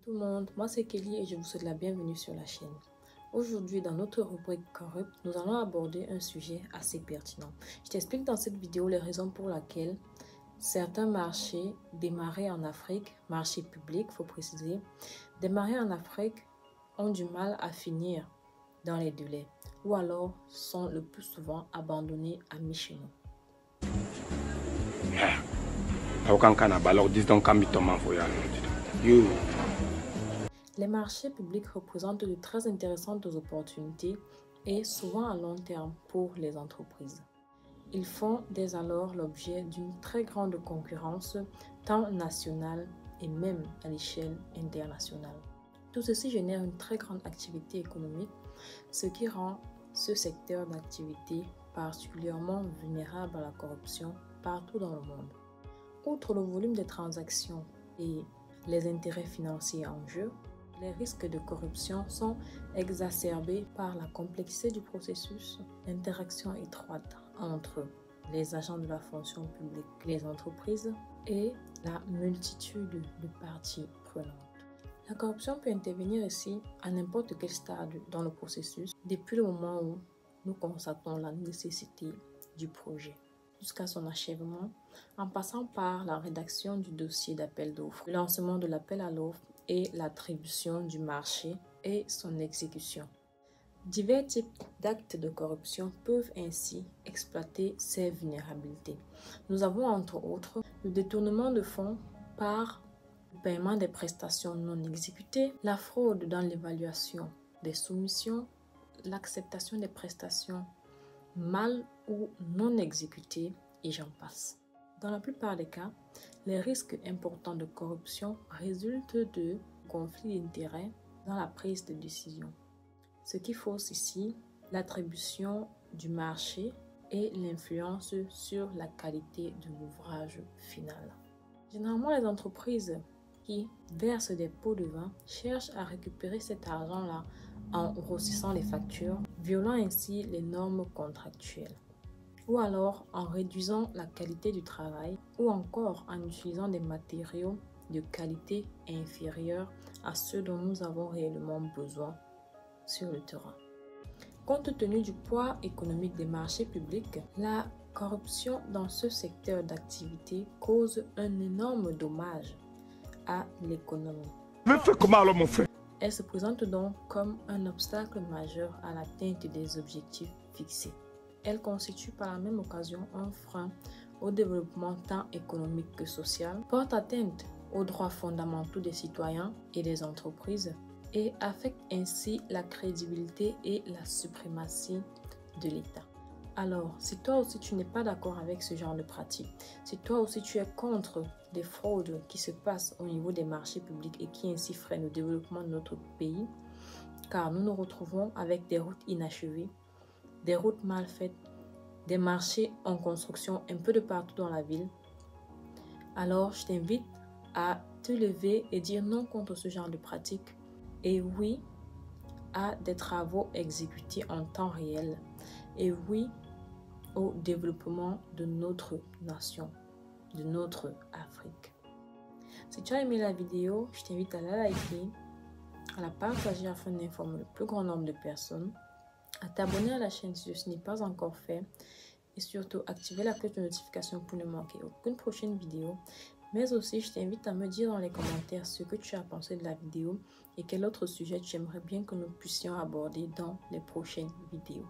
Tout le monde, moi c'est Kelly et je vous souhaite la bienvenue sur la chaîne. Aujourd'hui, dans notre rubrique Corrupt, nous allons aborder un sujet assez pertinent. Je t'explique dans cette vidéo les raisons pour lesquelles certains marchés démarrés en Afrique, marchés publics, faut préciser, démarrés en Afrique ont du mal à finir dans les délais ou alors sont le plus souvent abandonnés à mi-chemin. Les marchés publics représentent de très intéressantes opportunités et souvent à long terme pour les entreprises. Ils font dès alors l'objet d'une très grande concurrence, tant nationale et même à l'échelle internationale. Tout ceci génère une très grande activité économique, ce qui rend ce secteur d'activité particulièrement vulnérable à la corruption partout dans le monde. Outre le volume des transactions et les intérêts financiers en jeu, les risques de corruption sont exacerbés par la complexité du processus, l'interaction étroite entre les agents de la fonction publique, les entreprises et la multitude de parties prenantes. La corruption peut intervenir ici à n'importe quel stade dans le processus, depuis le moment où nous constatons la nécessité du projet, jusqu'à son achèvement, en passant par la rédaction du dossier d'appel d'offres, le lancement de l'appel à l'offre et l'attribution du marché et son exécution. Divers types d'actes de corruption peuvent ainsi exploiter ces vulnérabilités. Nous avons entre autres le détournement de fonds par le paiement des prestations non exécutées, la fraude dans l'évaluation des soumissions, l'acceptation des prestations mal ou non exécutées et j'en passe. Dans la plupart des cas, les risques importants de corruption résultent de conflits d'intérêts dans la prise de décision, ce qui fausse ici l'attribution du marché et l'influence sur la qualité de l'ouvrage final. Généralement, les entreprises qui versent des pots de vin cherchent à récupérer cet argent-là en grossissant les factures, violant ainsi les normes contractuelles, ou alors en réduisant la qualité du travail, ou encore en utilisant des matériaux de qualité inférieure à ceux dont nous avons réellement besoin sur le terrain. Compte tenu du poids économique des marchés publics, la corruption dans ce secteur d'activité cause un énorme dommage à l'économie. Mais fais comment alors mon frère? Elle se présente donc comme un obstacle majeur à l'atteinte des objectifs fixés. Elle constitue par la même occasion un frein au développement tant économique que social, porte atteinte aux droits fondamentaux des citoyens et des entreprises et affecte ainsi la crédibilité et la suprématie de l'État. Alors, si toi aussi tu n'es pas d'accord avec ce genre de pratique, si toi aussi tu es contre les fraudes qui se passent au niveau des marchés publics et qui ainsi freinent le développement de notre pays, car nous nous retrouvons avec des routes inachevées, des routes mal faites, des marchés en construction un peu de partout dans la ville, alors je t'invite à te lever et dire non contre ce genre de pratique et oui à des travaux exécutés en temps réel et oui au développement de notre nation, de notre Afrique. Si tu as aimé la vidéo, je t'invite à la liker, à la partager afin d'informer le plus grand nombre de personnes, à t'abonner à la chaîne si ce n'est pas encore fait et surtout activer la cloche de notification pour ne manquer aucune prochaine vidéo. Mais aussi, je t'invite à me dire dans les commentaires ce que tu as pensé de la vidéo et quel autre sujet tu aimerais bien que nous puissions aborder dans les prochaines vidéos.